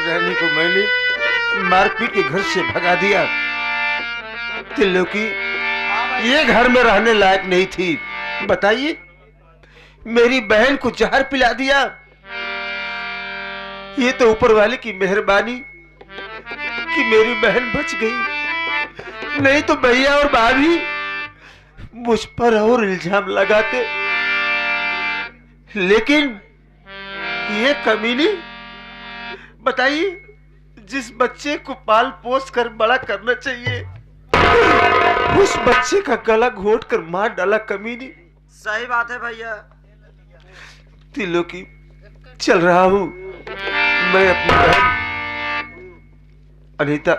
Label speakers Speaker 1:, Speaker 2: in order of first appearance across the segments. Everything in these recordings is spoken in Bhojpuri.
Speaker 1: रानी को मैंने मारपीट के घर से भगा दिया। त्रिलोकी ये घर में रहने लायक नहीं थी। बताइए, मेरी बहन को जहर पिला दिया। ये तो ऊपर वाले की मेहरबानी कि मेरी बहन बच गई, नहीं तो भैया और भाभी मुझ पर और इल्जाम लगाते। लेकिन ये कमीनी, बताइए, जिस बच्चे को पाल पोस कर बड़ा करना चाहिए उस बच्चे का गला घोट कर मार डाला कमीनी।
Speaker 2: सही बात है भैया।
Speaker 1: त्रिलोकी, चल रहा हूं मैं अपनी बहन अनीता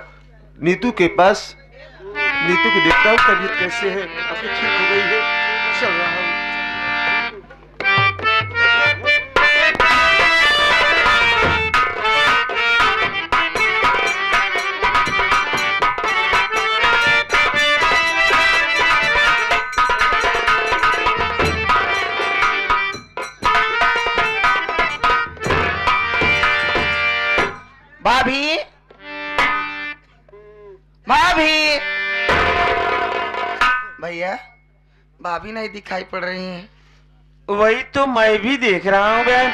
Speaker 1: नीतू के पास। नीतू की देखता हूँ तबीयत कैसे है, अब तो ठीक हो गई है। चल रहा हूँ।
Speaker 2: भाभी, भाभी, भैया भाभी नहीं दिखाई पड़ रही हैं।
Speaker 1: वही तो मैं भी देख रहा हूँ बहन,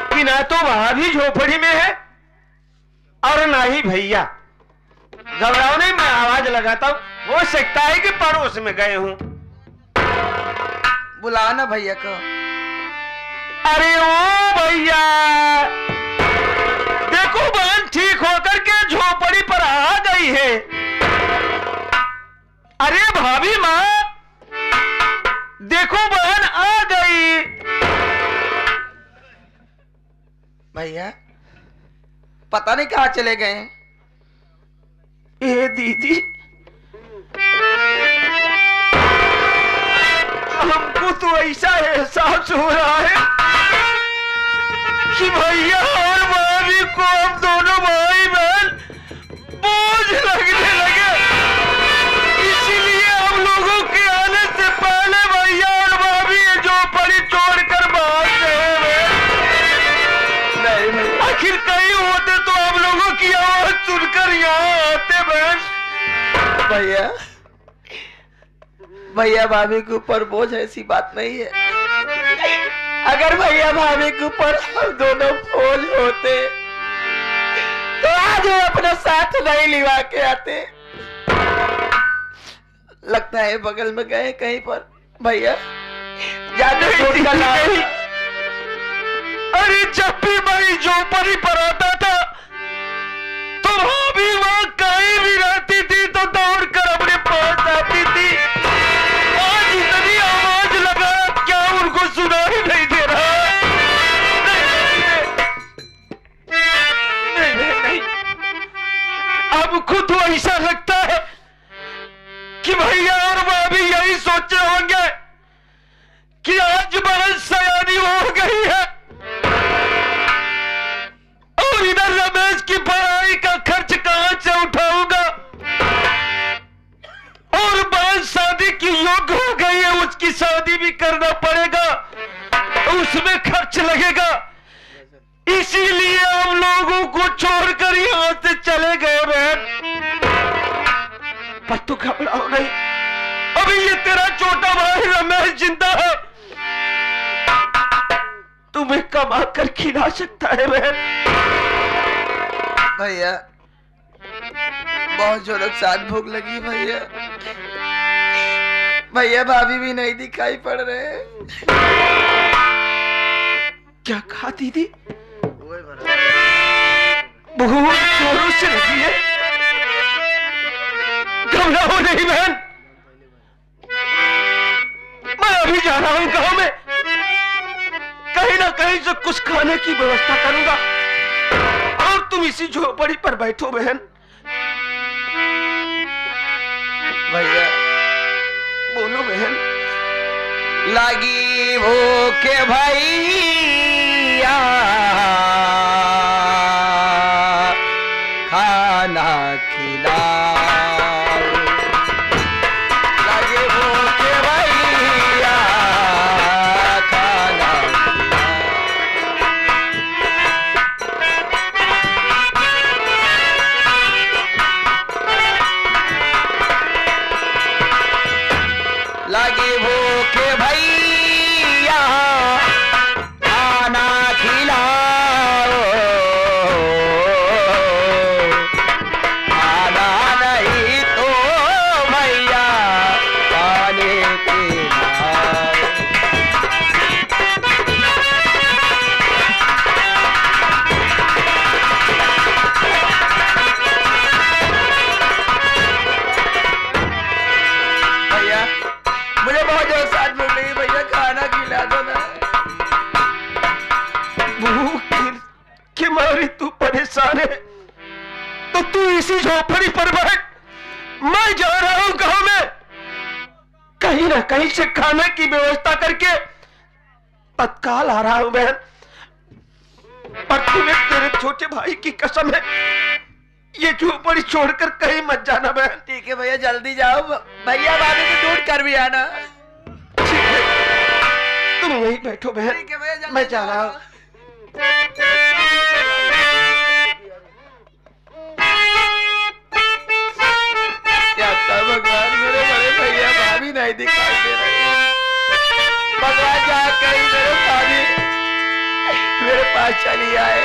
Speaker 1: कि ना तो भाभी झोपड़ी में है और ना ही भैया। घबराओ नहीं, मैं आवाज लगाता हूँ, हो सकता है कि पड़ोस में गए हूँ।
Speaker 2: बुलाओ ना भैया को।
Speaker 1: अरे ओ भैया, देखो बहन ठीक होकर के झोपड़ी पर आ गई है। अरे भाभी माँ, देखो बहन आ गई।
Speaker 2: भैया पता नहीं कहाँ चले गए।
Speaker 1: ए दीदी, हमको तो ऐसा एहसास हो रहा है कि भैया और भाभी को हम दोनों भाई बहन बोझ लगने लगे। इसीलिए हम लोगों के आने से पहले भैया और भाभी झोपड़ी छोड़कर भाग गए। नहीं, आखिर कहीं होते तो हम लोगों की आवाज सुनकर यहाँ आते बहन।
Speaker 2: भैया, भैया भाभी के ऊपर बोझ ऐसी बात नहीं है। अगर भैया भाभी के ऊपर हम दोनों बोझ होते तो आज वो अपना साथ नहीं लिवा के आते। लगता है बगल में गए कहीं पर। भैया जाते छोड़कर ना।
Speaker 1: अरे जब भी मैं झोपड़ी पर आता था तो भाभी वहां कहीं भी रहती थी तो दौड़कर अपने पास आती थी। आज इतनी आवाज लगा, क्या उनको सुनाई नहीं दे रहा? नहीं, अब खुद ऐसा लगता है कि भैया और भाभी यही सोचे होंगे कि आज बहन सयानी हो गई है और इधर रमेश की पढ़ाई का खर्च कहां से उठाऊंगा, और बहन शादी की योग्य हो गई है, उसकी शादी भी करना पड़ेगा, उसमें खर्च लगेगा। इसीलिए हम लोगों को छोड़कर यहां से चले गए बहन। पर तू घबराओ नहीं, अभी ये तेरा छोटा भाई रमेश जिंदा है, तुम्हें कमा कर खिला सकता है बहन।
Speaker 2: भैया बहुत जोरों से भूख लगी। भैया भैया भाभी भी नहीं दिखाई पड़ रहे।
Speaker 1: क्या कहा दीदी? बहुत जोरों से लगी है। घबराओ नहीं बहन, मैं अभी जा रहा हूं गांव में, कहीं ना कहीं से कुछ खाने की व्यवस्था करूंगा और तुम इसी झोपड़ी पर बैठो बहन।
Speaker 2: भैया
Speaker 1: बोलो बहन।
Speaker 2: लगी भूख भैया खाना खिलाओ। लगी भूख भैया खाना खिलाओ।
Speaker 1: परेशान है तो तू इसी झोपड़ी पर बैठ, मैं जा रहा हूं गांव में, कहीं ना कहीं से खाने की व्यवस्था करके तत्काल आ रहा हूं बहन। पर तुम्हें तेरे छोटे भाई की कसम है, ये झोपड़ी छोड़कर कहीं मत जाना बहन।
Speaker 2: ठीक है भैया, जल्दी जाओ, भैया भाभी को ढूंढ कर भी आना।
Speaker 1: ठीक है, तुम यहीं बैठो बहन,
Speaker 2: ठीक है भैया, जल्दी
Speaker 1: मैं जा रहा हूं।
Speaker 2: क्या था भगवान, मेरे बड़े भैया भाभी नहीं दिखाई दे रहे। भगवान जहाँ कहीं मेरे भाभी मेरे पास चली आए।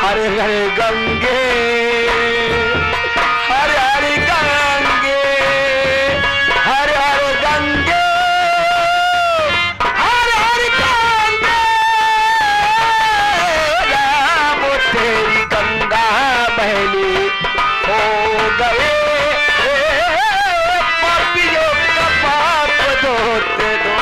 Speaker 2: हरे हरे गंगे, हरे हरे गंगे, हरे हरे गंगे, हरे हरे गंगे। राम तेरी गंगा बहली हो गए, पापियों का पाप धोते दो।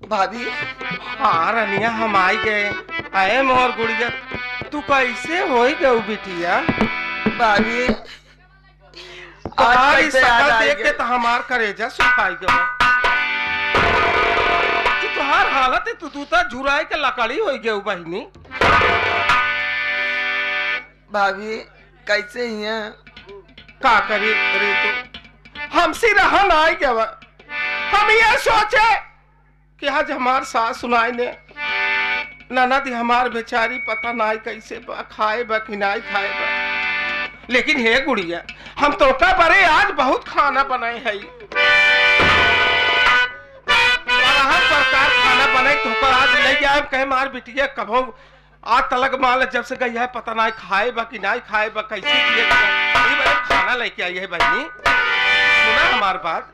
Speaker 2: भाभी,
Speaker 3: हाँ रनिया, हम आई गए। आए मोर गुड़िया, तू कैसे हो गई बिटिया?
Speaker 2: भाभी
Speaker 3: आज सकल देख के तो हमार करेजा सुखाई गया। तुहार हालत है, तू तो झुराई के लकड़ी हो गई बहनी।
Speaker 2: भाभी कैसे हिया?
Speaker 3: का करी रे तू? हमसे रहन आई गया। हम ये सोचे कि आज हमार सास सुनाई ने ननद हमार बेचारी पता नाई कैसे बा, खाए बा कि नाई खाए बा। लेकिन हे गुड़िया, हम तो का बरे आज बहुत खाना बनाए है, प्रकार खाना बनाए तो आज ले जाए कहे मार बिटिया कभो आज तलक माल जब से गई है पता नाई खाए बा कि नाई खाए बा, कैसे किए खाना लेके आई है बहनी। सुना हमार बात।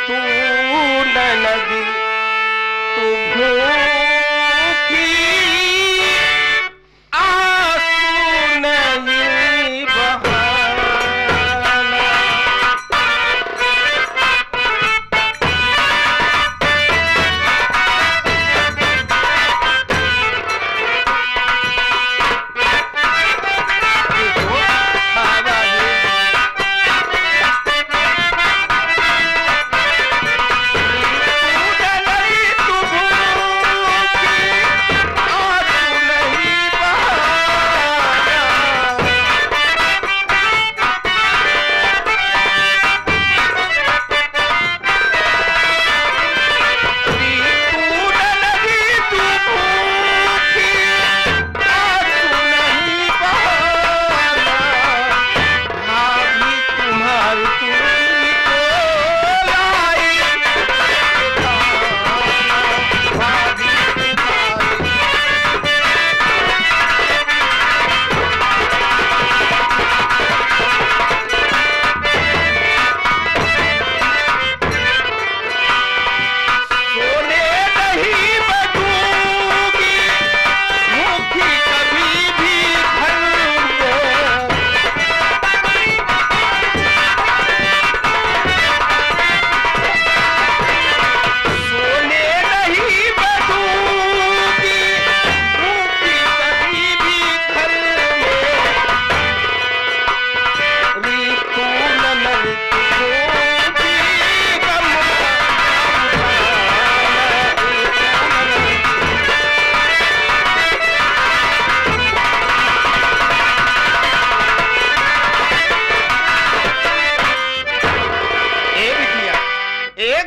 Speaker 3: तू नदी तू भूखी आंसू नहीं बहाना।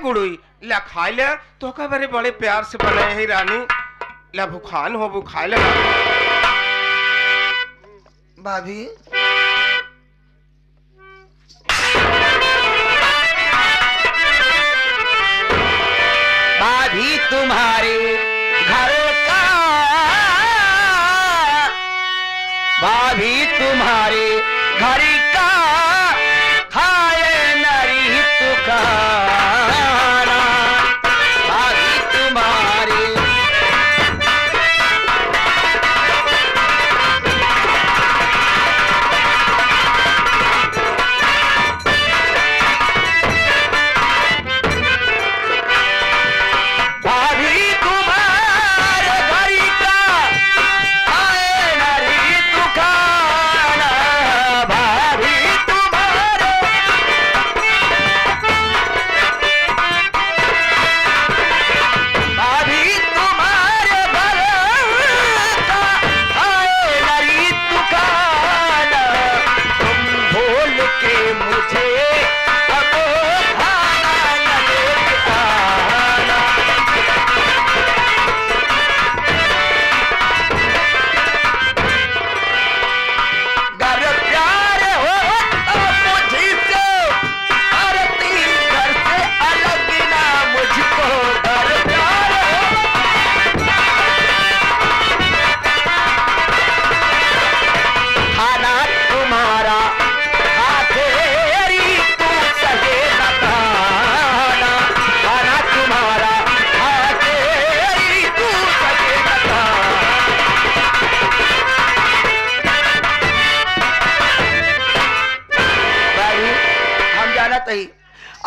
Speaker 3: गुड़ुई ला खा ले तो का बड़े बड़े प्यार से बनाए है रानी ला भूखान हो वो खा ले
Speaker 2: भाभी भाभी तुम्हारे घर का भाभी तुम्हारे घर का खाए नरी तुकारा भाभी तुम्हारे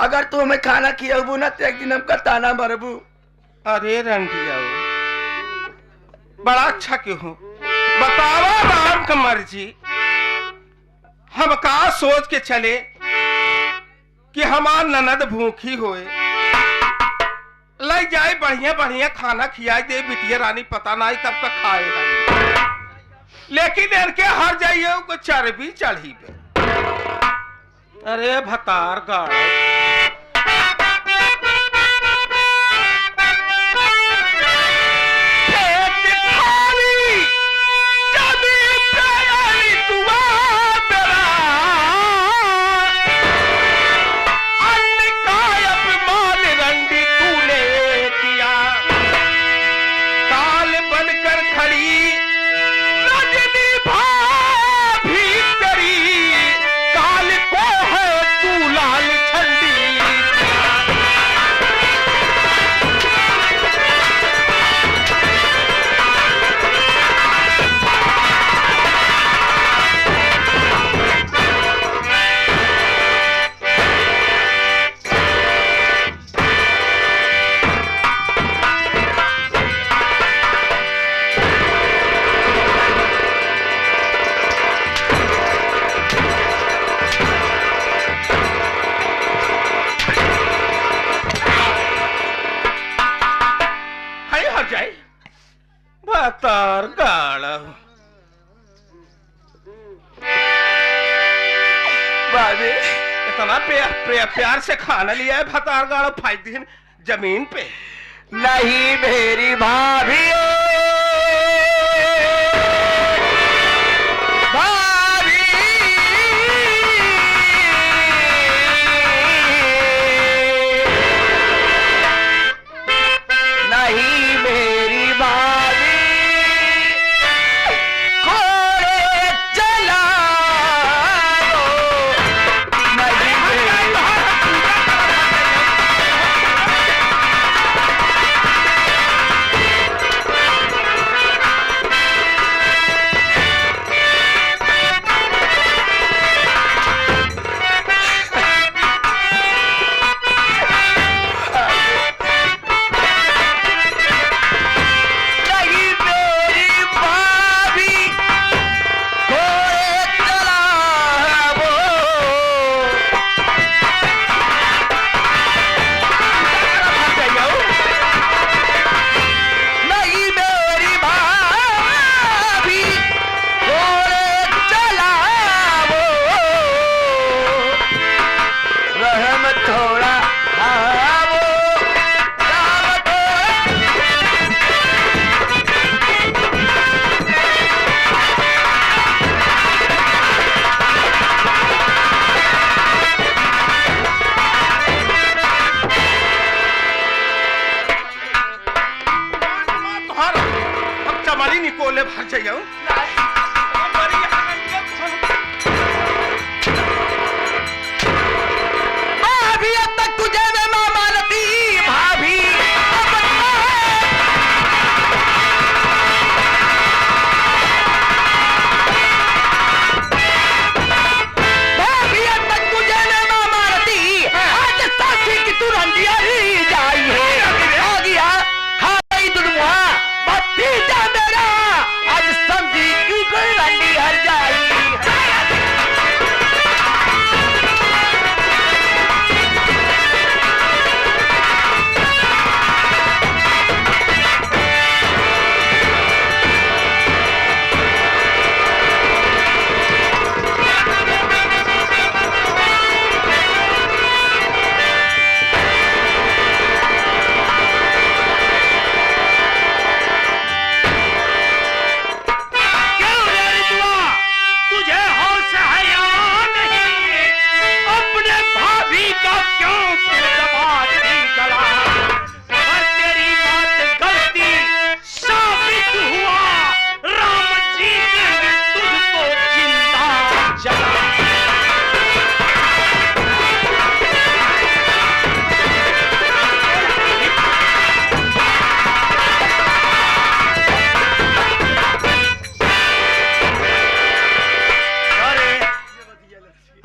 Speaker 2: अगर तू हमें खाना खियाबू ना तो एक दिन हमका ताना मरबू।
Speaker 3: अरे रंडिया बड़ा अच्छा क्यों हो बतावा राम का मर्जी हम का सोच के चले कि हमार ननद भूखी होए ले जाए बढ़िया बढ़िया खाना खियाई दे बिटिया रानी पता नहीं कब तक खाएगा लेकिन इनके हर जाइए को चर्बी चढ़ी पे। अरे भतार गाड़ा भतार गाड़ा
Speaker 2: भाभी
Speaker 3: इतना प्यार से खाना लिया है भतार गाड़ा फायदे जमीन पे
Speaker 2: नहीं मेरी भाभी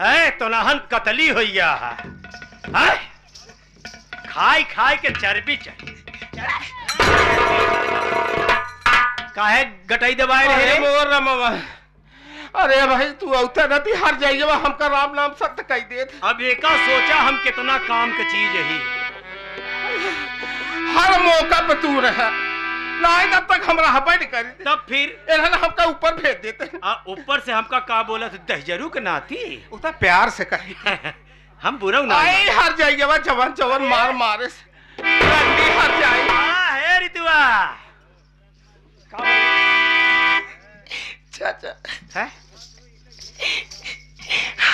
Speaker 1: है तो नहन कतली हो गया है खाई खाई के चर्बी चाहिए काहे गटाई दबाए
Speaker 3: अरे
Speaker 1: रहे
Speaker 3: मोर रमवा अरे भाई तू औते नती हर जाइए हमका राम नाम सत्य कह दे
Speaker 1: अब एका सोचा हम कितना काम की चीज ही
Speaker 3: हर मौका पे तू रहा नहीं तब तक हम रहबे नहीं करी
Speaker 1: तब फिर
Speaker 3: इन्हें हमका ऊपर भेज देते
Speaker 1: ऊपर से हमका का बोला तो दहजरू के नाती
Speaker 3: उतना प्यार से कही
Speaker 1: हम बुरा ना
Speaker 3: आई हर जाइए जवान जवान मार मारे से रंडी हर जाए
Speaker 1: है रितुआ
Speaker 2: चाचा
Speaker 1: है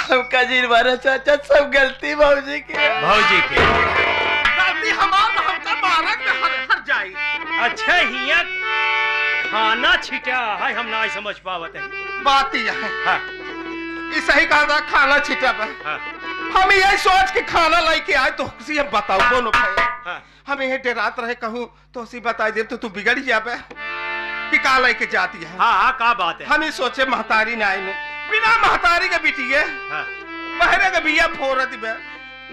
Speaker 2: हमका जी मारा चाचा सब गलती भौजी की
Speaker 1: भौजी के
Speaker 3: गलती हमार हमका मारा के हर जाए
Speaker 1: अच्छा हिया खाना छिटा है हम ना समझ पावत है
Speaker 3: बात ही है
Speaker 1: हाँ।
Speaker 3: इस सही कहा था खाना छिटा पे
Speaker 1: हाँ।
Speaker 3: हम यही सोच के खाना लेके आए तो किसी हम बताओ बोलो भाई
Speaker 1: हाँ।
Speaker 3: हम यही डेरात रहे कहूँ तो उसी बता दे तो तू बिगड़ जाबे कि का लेके जाती है
Speaker 1: हाँ का बात है
Speaker 3: हम ही सोचे महतारी ना आई बिना महतारी के बिटिए
Speaker 1: हाँ।
Speaker 3: बहरे के बिया फोरत बे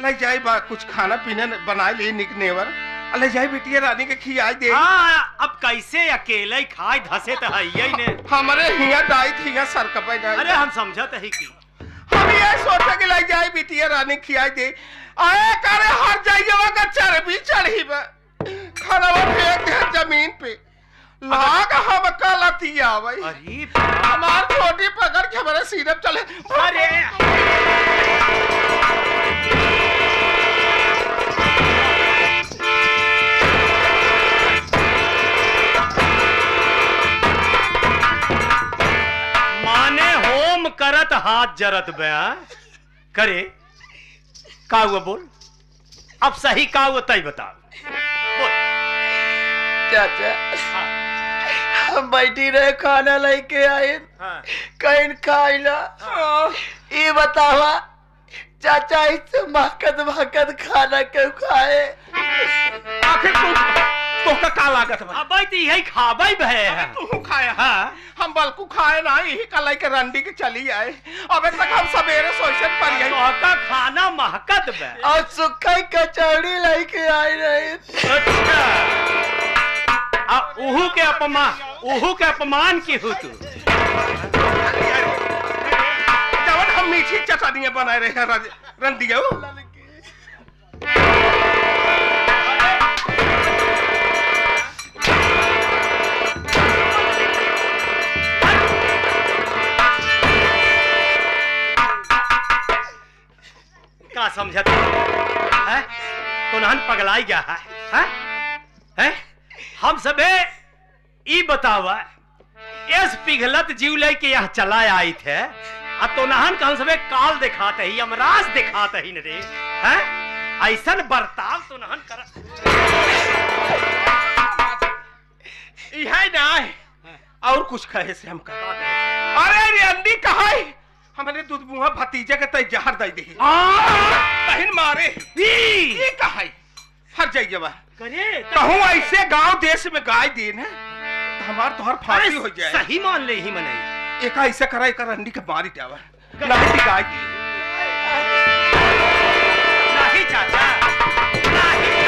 Speaker 3: ले जाई बा कुछ खाना पीने बना ले निकनेवर ले जाई बिटिया रानी के खियाई दे
Speaker 1: हाँ, अब कैसे अकेले खाए धसे तो है ही ने
Speaker 3: हमारे हिया दाई थी हिया सर कपे ना
Speaker 1: अरे हम समझत है कि
Speaker 3: हम ये सोचे कि ले जाई बिटिया रानी खियाई दे आए करे हर जाइए का चर्बी चढ़ी बे खाना फेंक दे जमीन पे लाग हम कलती आवे
Speaker 1: अरे
Speaker 3: हमार छोटी पकड़ के हमारे सीने पे चले
Speaker 1: अरे माने होम करत हाथ जरत बया करे का हुआ बोल अब सही का हुआ तय बता बोल
Speaker 2: चाचा
Speaker 1: हाँ।
Speaker 2: हम बैठी रहे खाना लेके आए
Speaker 1: हाँ।
Speaker 2: कहीं खाइला ये बतावा चाचा इससे महकत महकत खाना क्यों खाए
Speaker 3: आखिर तो का लागत बा
Speaker 1: अब तो यही खाबई भय है
Speaker 3: तू खाया
Speaker 1: हाँ।
Speaker 3: हम बल्कू खाए ना यही कलाई के रंडी के चली आए अबे तक हम सवेरे सोचत पर यही
Speaker 1: का खाना महकत बे
Speaker 2: और सुखा कचौड़ी लेके आए रहे
Speaker 1: अच्छा उहू के अपमान की हो तू
Speaker 3: जवन हम मीठी चटनियां बनाए रहे हैं रंडिया
Speaker 1: का समझत है तो नहन पगलाई गया है हम सबे ई बतावा इस पिघलत जीव लेके यहाँ चला आई थे आ तो नहन का हम सबे काल दिखाते ही अमराज दिखाते ही न रे हैं ऐसन बर्ताव तो नहन कर
Speaker 3: यही ना और कुछ कहे से हम कहा अरे रे अंडी कहा हमारे दूध बुआ भतीजे के तय जहर दे दे तहिन मारे ये कहा हर जाइए बा
Speaker 1: करे
Speaker 3: कहूँ ऐसे गांव देश में गाय दे न तो हमार तोहर फांसी हो जाए
Speaker 1: सही मान ले ही मनाई
Speaker 3: एक ऐसे करा एक अंडी के मारी जावा नहीं गाय दी
Speaker 1: नहीं चाचा नहीं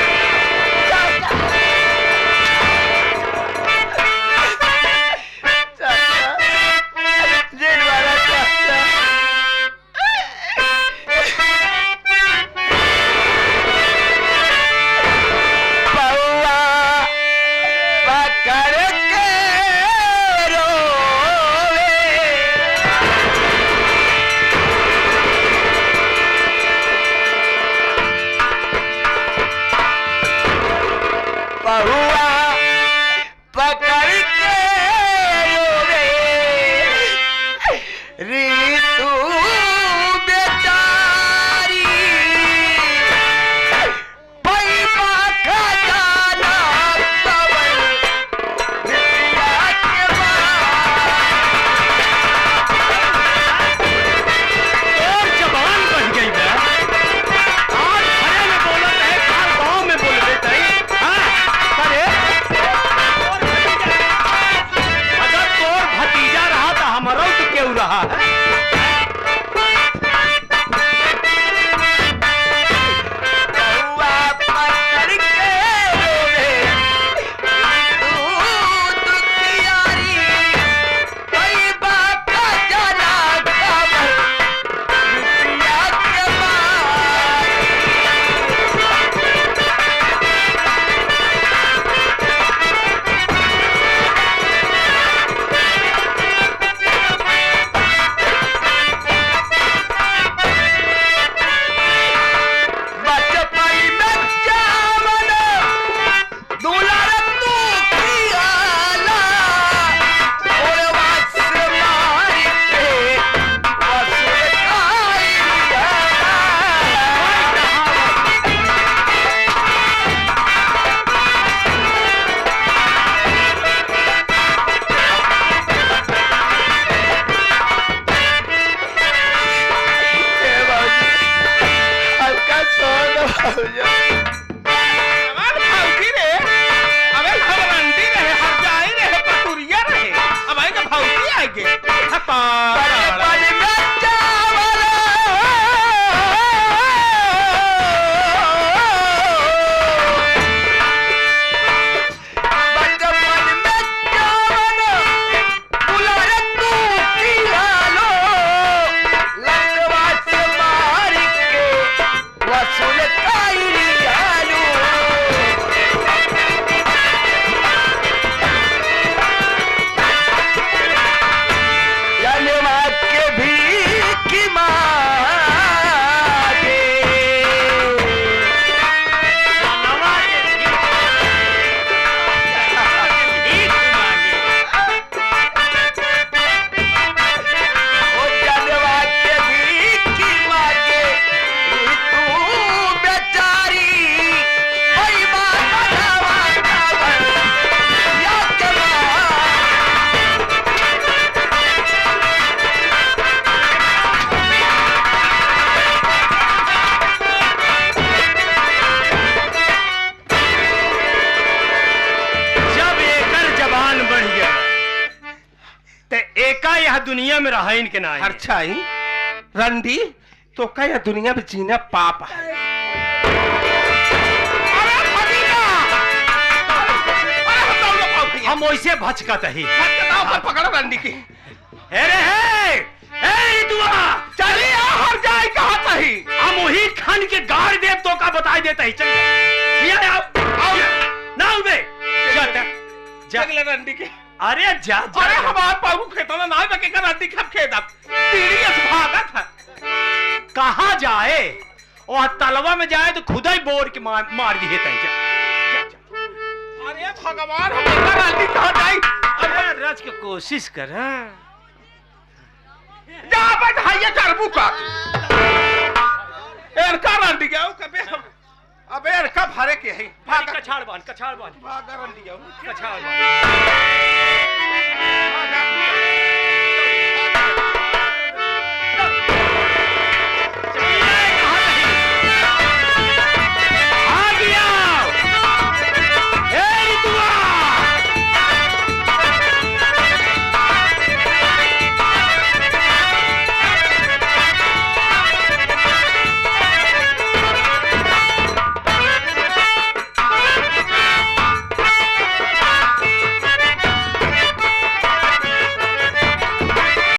Speaker 3: हमार भाऊजी रे अबे हरंडी रहे हर जाई रहे पटुरिया रहे अब आएगा भाऊजी आएंगे
Speaker 1: दुनिया में रहा इनके ना
Speaker 3: अच्छा ही रंडी तो क्या दुनिया में जीना पाप है।
Speaker 1: हम वैसे भचकत ही
Speaker 3: पकड़ो रंडी की।
Speaker 1: अरे हे दुआ
Speaker 3: चलिए हर जाए कहा ही
Speaker 1: हम वही खान के गाड़ दे तो का बताई देता ही चल ना
Speaker 3: जगले रंडी के।
Speaker 1: अरे जा
Speaker 3: अरे हमार पाऊ खेतना ना बके कर रंडी खप खेत अब तीड़ी से भागा था
Speaker 1: कहां जाए और तलवा में जाए तो खुदा ही बोर के मार दी है
Speaker 3: अरे भगवान हम रंडी कहां जाए।
Speaker 1: अरे रच के कोशिश कर
Speaker 3: जा बैठाइए करबू का एरका रंडी गया कबे हम अबे एरका भरे के है भागा
Speaker 1: कछाड़ बांध
Speaker 3: भागा रंडी गया
Speaker 1: कछाड़ बांध